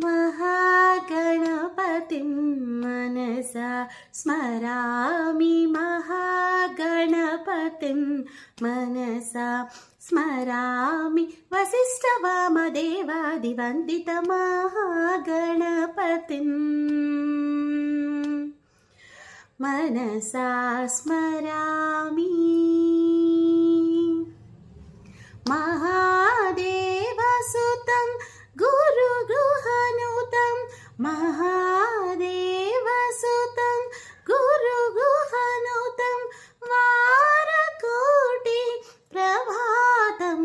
महागणपतिं मनसा स्मरामि महागणपतिं मनसा स्मरामि वसिष्ठवामदेवादिवन्दितमहागणपतिं मनसा स्मरामि महादेवसुतं गुरुगृहनुतं महादेवसुतं गुरुगृहनुतं वारकोटि प्रभातं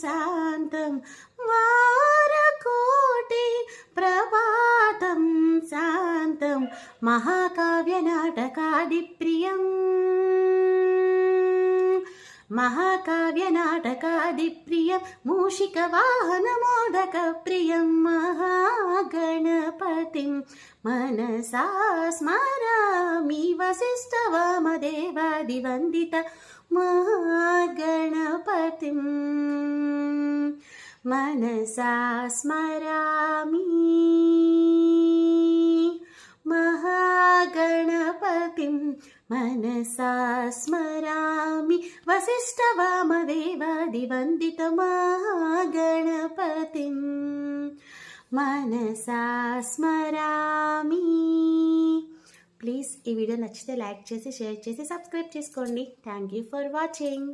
शान्तं वारकोटि प्रभातं शान्तं महाकाव्यनाटकादिप्रियम् महाकाव्यनाटकादिप्रियं मूषिकवाहनमोदकप्रियं महागणपतिं मनसा स्मरामि वसिष्ठवामदेवादिवन्दित महागणपतिं मनसा स्मरामि महागणपतिं मनसा स्मरामि वसिष्ठवामदेवादिवन्दितमहागणपतिं मनसा स्मरामि. ప్లీజ్ ఈ వీడియో నచ్చితే లైక్ చేసి షేర్ చేసి సబ్స్క్రైబ్ చేసుకోండి. Thank you for watching.